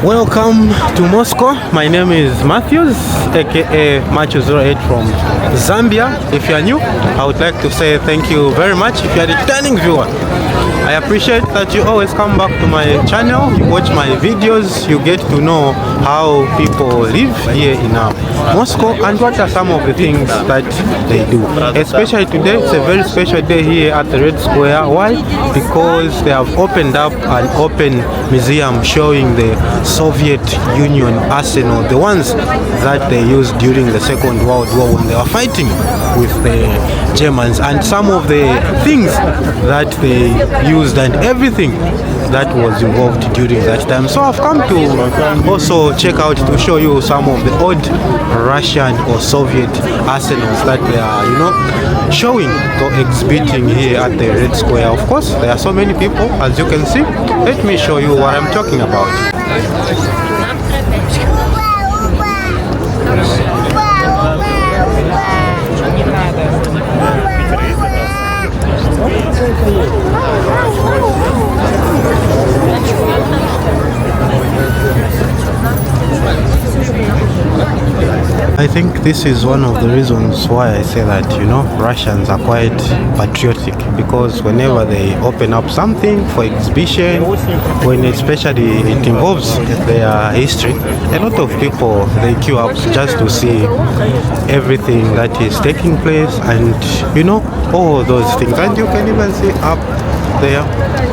Welcome to Moscow. My name is Matthews, aka Matthews08 from Zambia. If you are new, I would like to say thank you very much. If you are a returning viewer, I appreciate that you always come back to my channel, you watch my videos, you get to know how people live here in Moscow and what are some of the things that they do. Especially today, it's a very special day here at the Red Square. Why? Because they have opened up an open museum showing the Soviet Union arsenal, the ones that they used during the Second World War when they were fighting with the Germans, and some of the things that they used and everything that was involved during that time. So I've come to also check out to show you some of the old Russian or Soviet arsenals that they are, showing or exhibiting here at the Red Square. Of course, there are so many people, as you can see. Let me show you what I'm talking about. I think this is one of the reasons why I say that, Russians are quite patriotic, because whenever they open up something for exhibition, when especially it involves their history, a lot of people, they queue up just to see everything that is taking place and, all those things. And you can even see up there,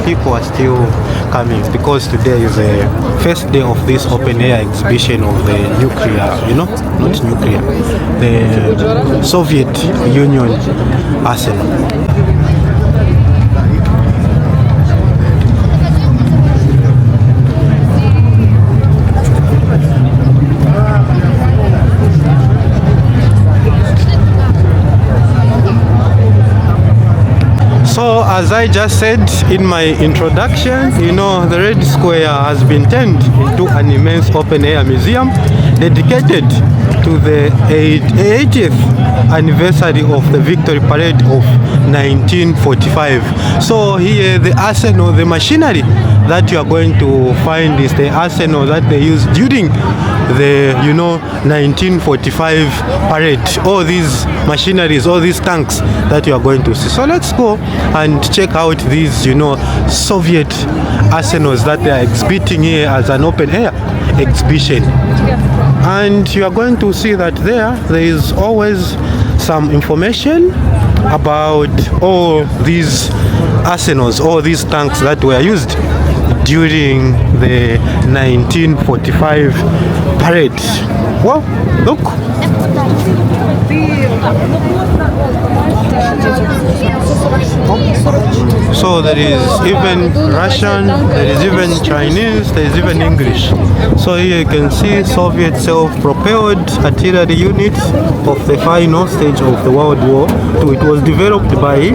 people are still coming because today is the first day of this open air exhibition of the nuclear, not nuclear, the Soviet Union arsenal. So as I just said in my introduction, the Red Square has been turned into an immense open-air museum dedicated to the 80th anniversary of the Victory Parade of 1945. So here the arsenal, the machinery that you are going to find is the arsenal that they used during the 1945 parade. All these machineries, all these tanks that you are going to see. So let's go and check out these Soviet arsenals that they are exhibiting here as an open air exhibition. And you are going to see that there is always some information about all these arsenals, all these tanks that were used during the 1945 parade. Well, look. So there is even Russian, there is even Chinese, there is even English. So here you can see Soviet self-propelled artillery unit of the final stage of the World War II. It was developed by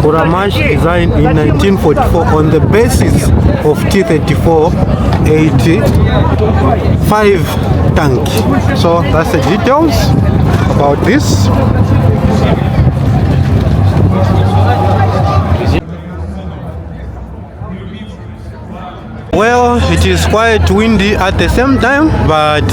Buramash, designed in 1944 on the basis of T-34 85 tank. So that's the details about this. Well, it is quite windy at the same time, but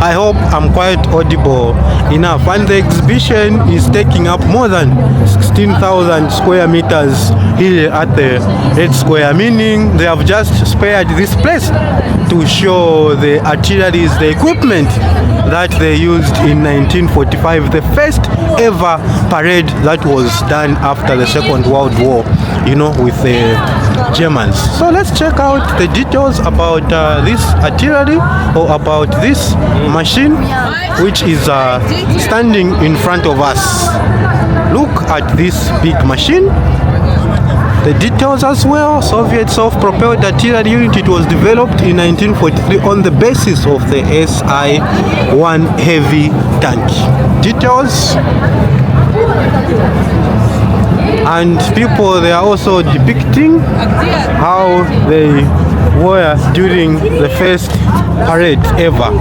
I hope I'm quite audible enough. And the exhibition is taking up more than 16,000 square meters here at the Red Square, meaning they have just spared this place to show the artillery, the equipment that they used in 1945, the first ever parade that was done after the Second World War, with the Germans. So let's check out the details about this artillery, or about this machine which is standing in front of us. Look at this big machine. The details as well. Soviet self-propelled artillery unit. It was developed in 1943 on the basis of the SI-1 heavy tank. Details. And people, they are also depicting how they were during the first parade ever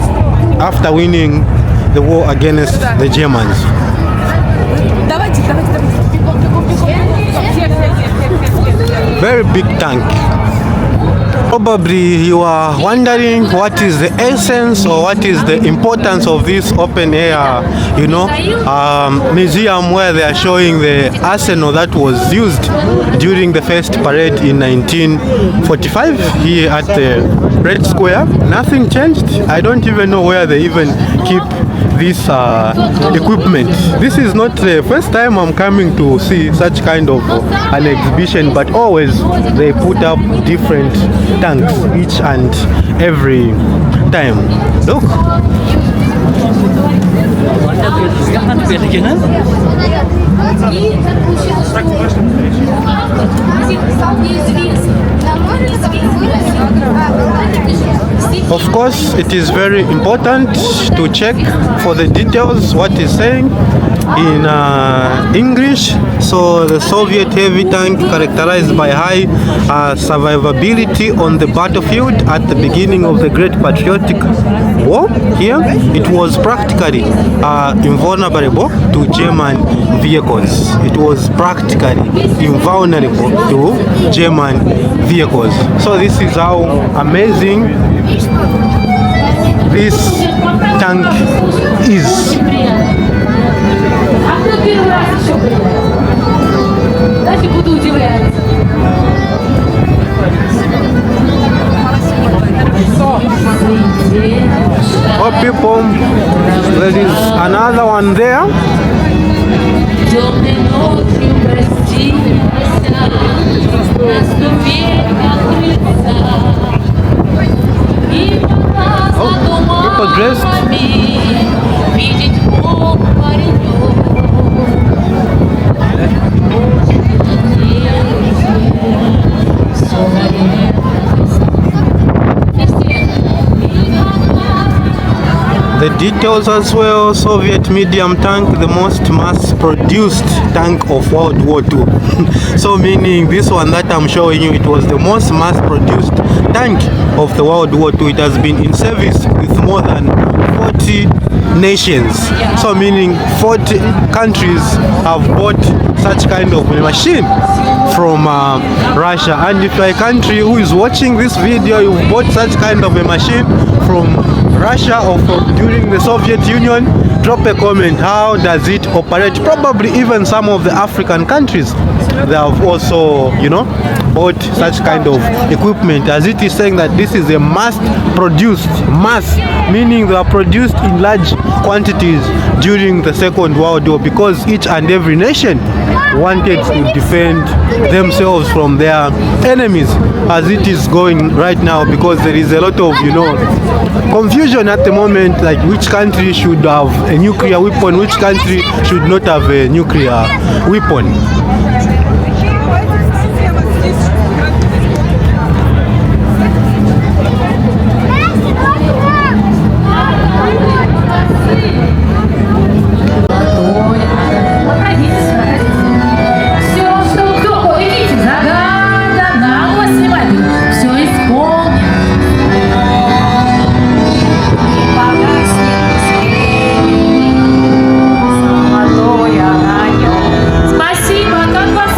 after winning the war against the Germans. Very big tank. Probably you are wondering what is the essence or what is the importance of this open air, museum where they are showing the arsenal that was used during the first parade in 1945 here at the Red Square. Nothing changed. I don't even know where they even keep this equipment. This is not the first time I'm coming to see such kind of an exhibition, but always they put up different tanks each and every time. Look. Of course, it is very important to check for the details what is saying in English. So the Soviet heavy tank characterized by high survivability on the battlefield at the beginning of the Great Patriotic War. Here, it was practically invulnerable to German vehicles. It was practically invulnerable to German vehicles. So this is how amazing this tank is. Oh people, there is another one there. Oh, people dressed. The details as well. Soviet medium tank, the most mass-produced tank of World War II. So meaning this one that I'm showing you, it was the most mass-produced tank of the World War II. It has been in service with more than 40 nations. So meaning 40 countries have bought such kind of a machine from Russia. And if you're a country who is watching this video, you bought such kind of a machine from Russia or from during the Soviet Union, drop a comment. How does it operate? Probably even some of the African countries, they have also, bought such kind of equipment, as it is saying that this is a mass-produced, meaning they are produced in large quantities during the Second World War, because each and every nation wanted to defend themselves from their enemies, as it is going right now, because there is a lot of confusion at the moment, like which country should have a nuclear weapon, which country should not have a nuclear weapon. Спасибо, как вас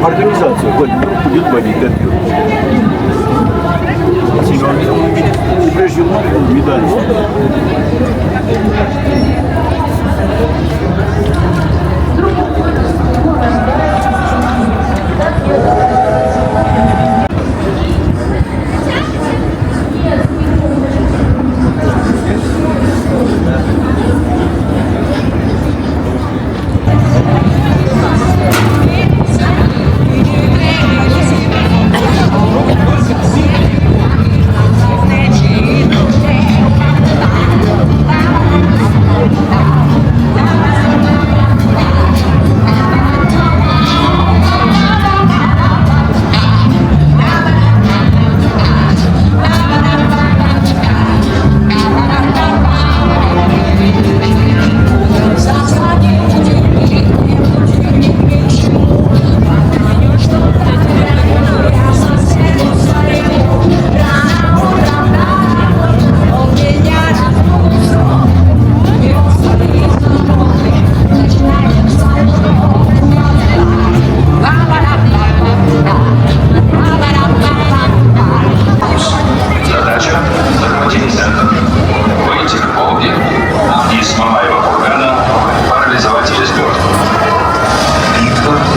Организация будет водить этот. Прежде много медалей.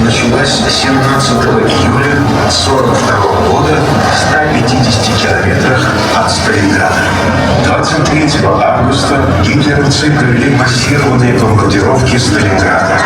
Началась 17 июля 1942 года в 150 километрах от Сталинграда. 23 августа гитлеровцы провели массированные бомбардировки Сталинграда.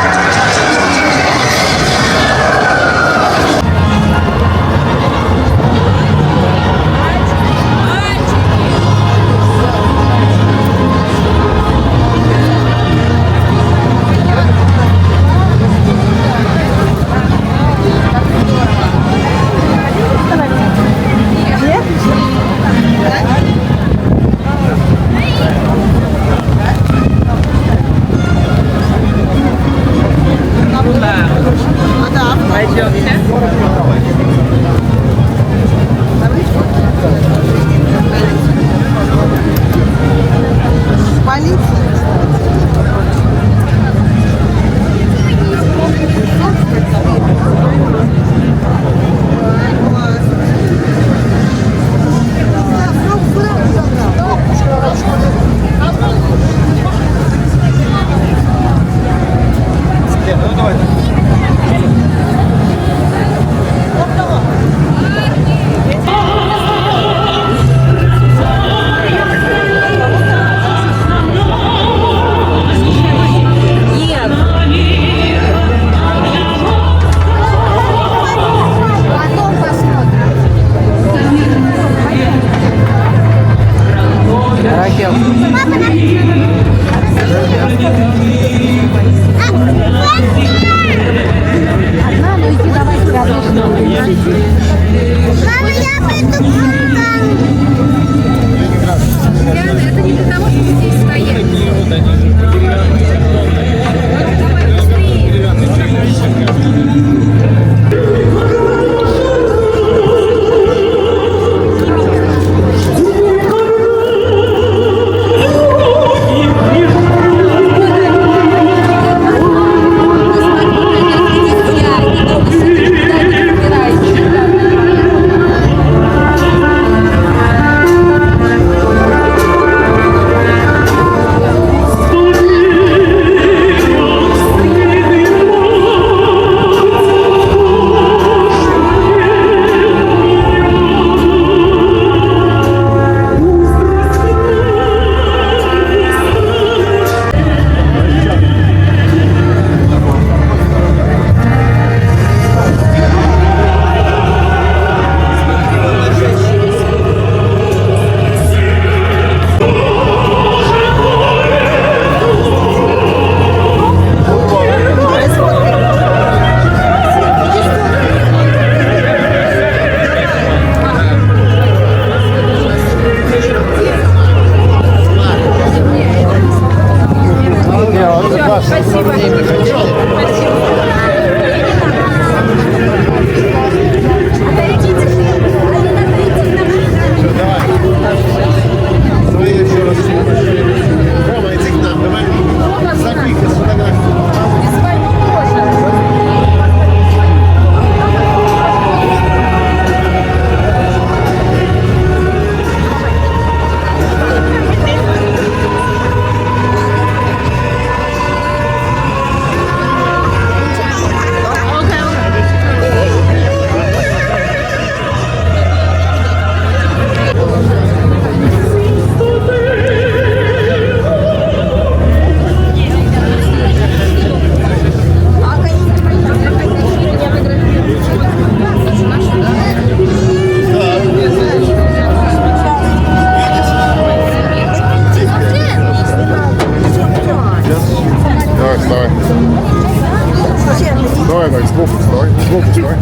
давай, сбоку вставай, сбоку вставай.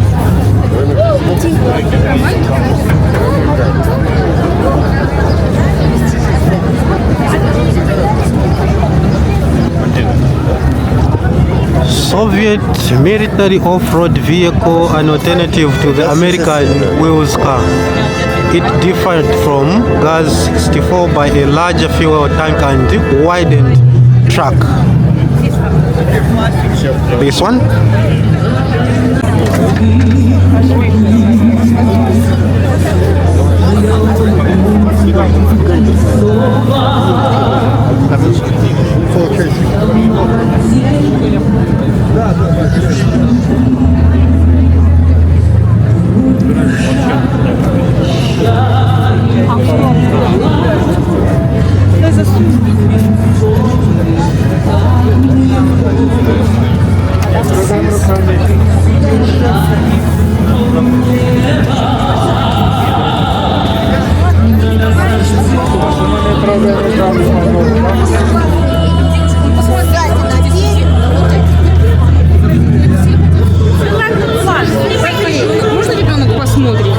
Soviet military off-road vehicle, an alternative to the American wheels car. It differed from GAZ-64 by a larger fuel tank and widened track. This one. Можно ребенок посмотрит?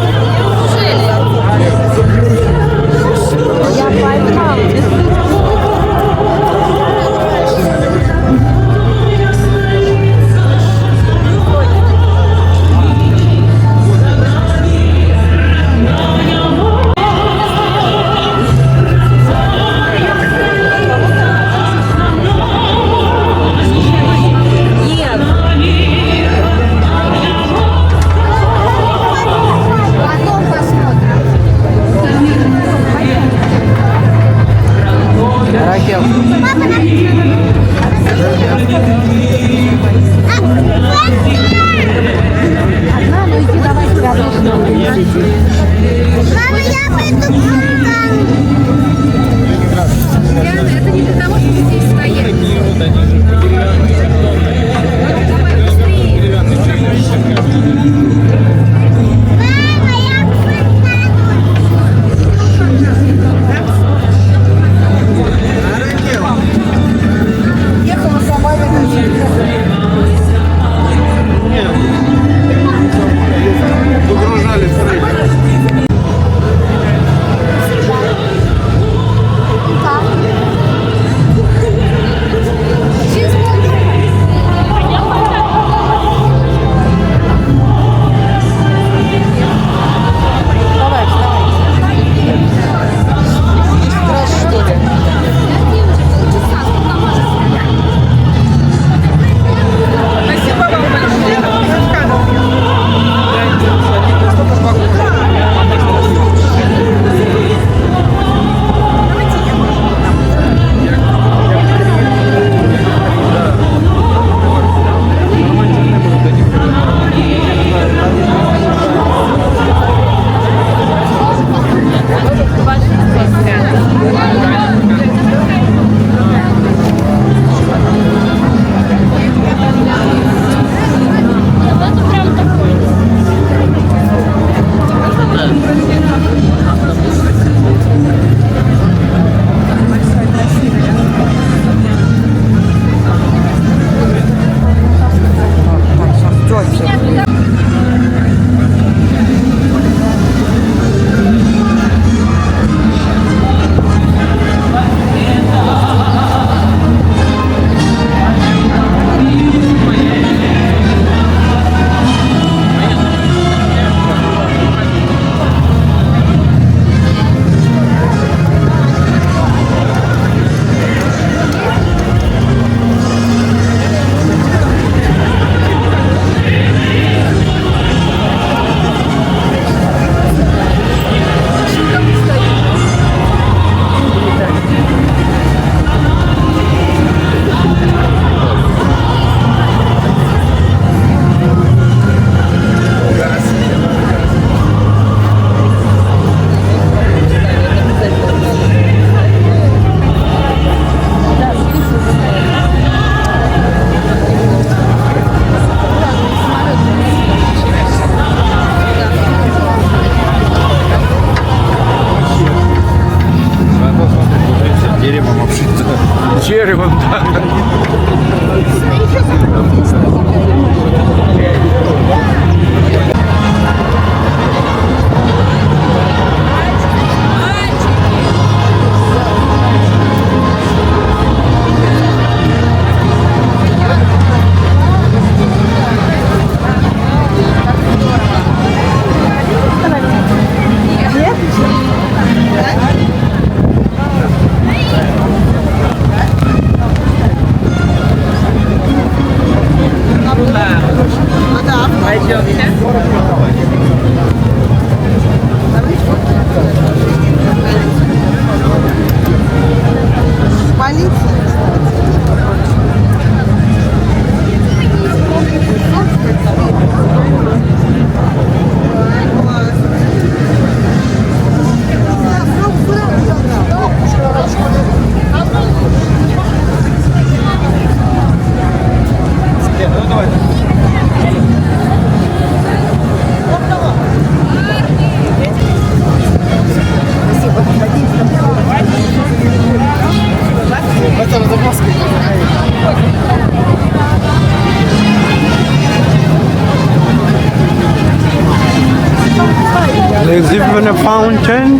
There's even a fountain.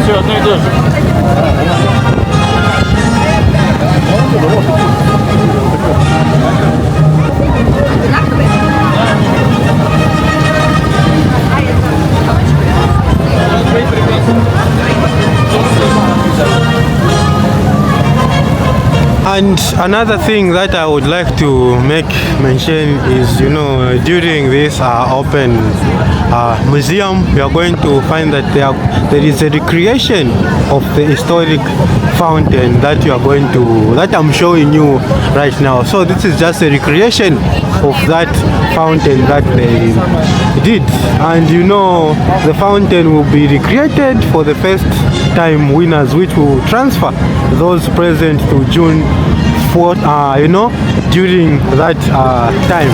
Все, одно и то же. And another thing that I would like to make mention is, during this open museum, you are going to find that there is a recreation of the historic fountain that I'm showing you right now. So this is just a recreation of that fountain that they did. And the fountain will be recreated for the first time winners, which will transfer those present to June 4th, during that time.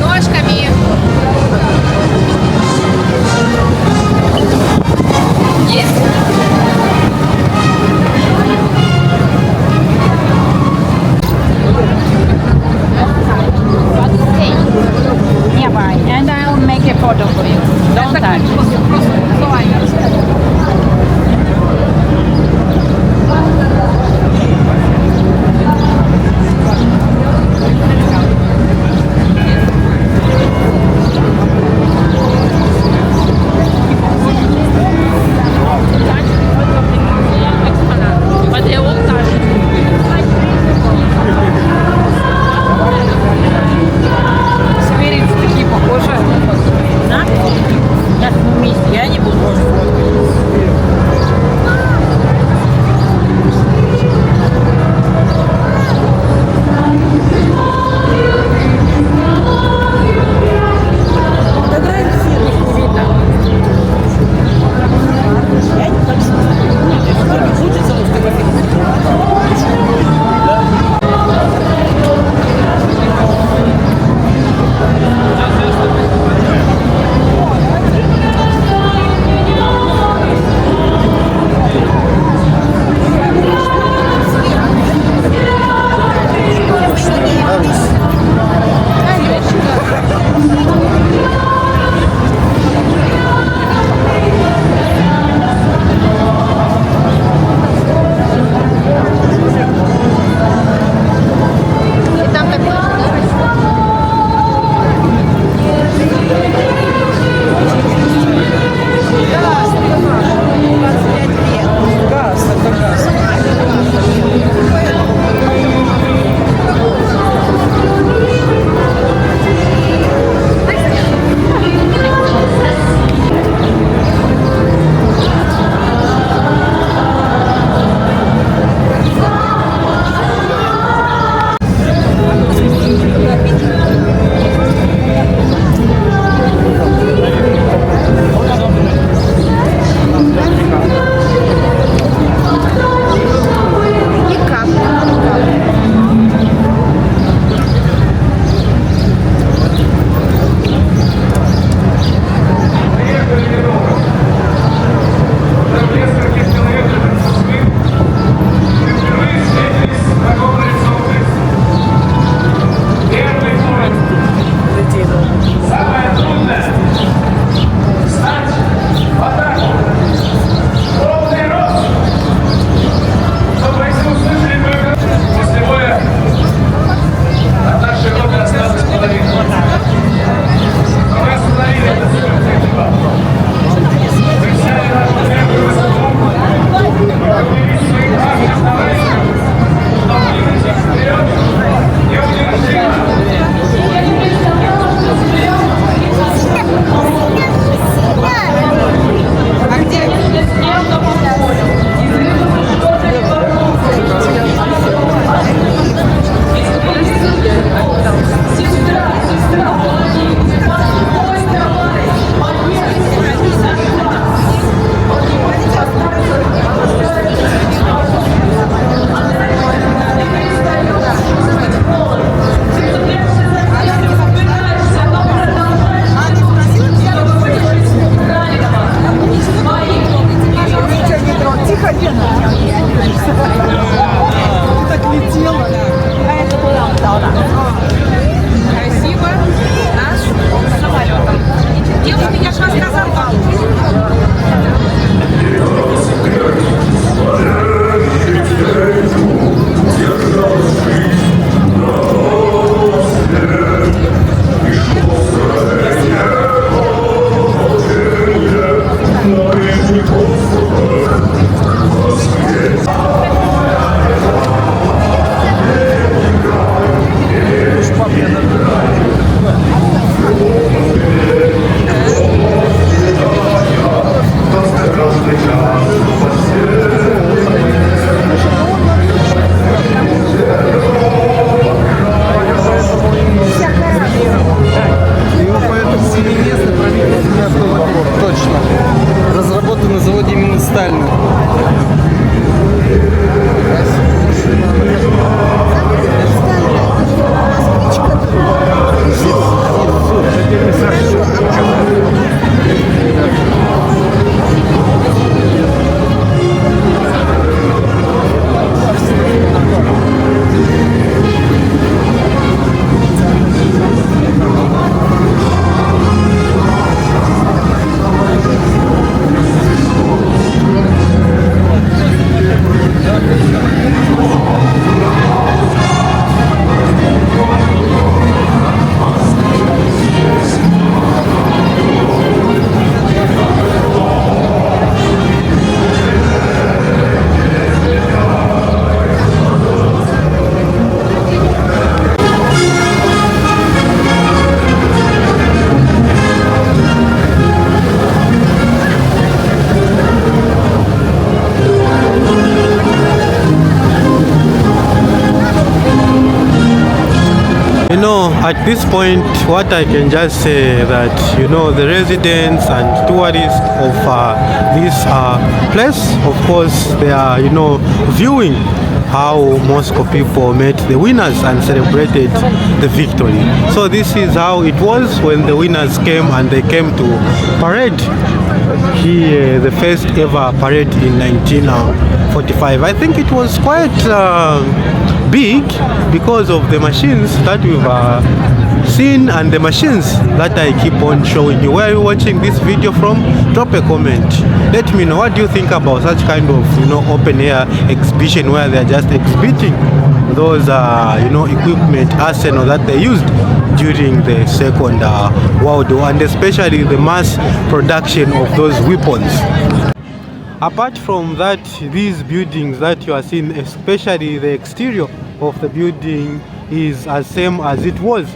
Ножками. Есть? Nearby, and I'll make a photo for you. Don't touch. Смотрите, такие похожи. На? Сейчас вместе, я не буду. At this point, what I can just say that, you know, the residents and tourists of this place, of course, they are, you know, viewing how Moscow people met the winners and celebrated the victory. So this is how it was when the winners came and they came to parade here, the first ever parade in 1945. I think it was quite big because of the machines that we've seen and the machines that I keep on showing you. Where are you watching this video from? Drop a comment. Let me know what do you think about such kind of, you know, open air exhibition where they're just exhibiting those you know, equipment arsenal that they used during the Second World War, and especially the mass production of those weapons. Apart from that, these buildings that you are seeing, especially the exterior of the building, is as same as it was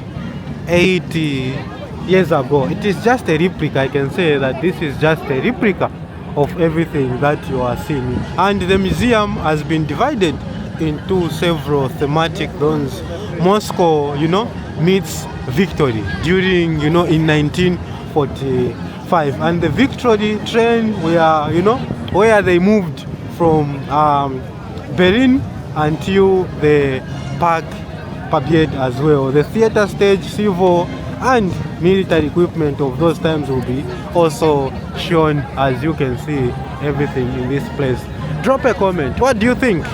80 years ago. It is just a replica. I can say that this is just a replica of everything that you are seeing. And the museum has been divided into several thematic zones. Moscow, you know, meets victory during, you know, in 1945, and the victory train where, you know, where they moved from Berlin until the Park Победы as well. The theater stage, civil and military equipment of those times will be also shown, as you can see everything in this place. Drop a comment. What do you think?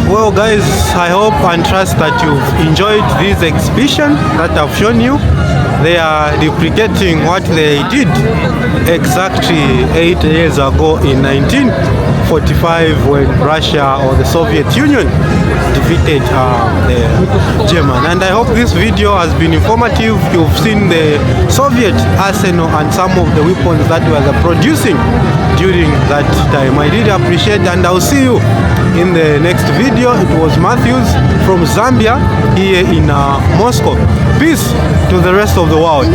Well guys, I hope and trust that you've enjoyed this exhibition that I've shown you. They are replicating what they did exactly 8 years ago in 1945 when Russia or the Soviet Union defeated the German. And I hope this video has been informative. You've seen the Soviet arsenal and some of the weapons that we were producing during that time. I really appreciate, and I'll see you in the next video. It was Matthews from Zambia here in Moscow. Peace to the rest of the world.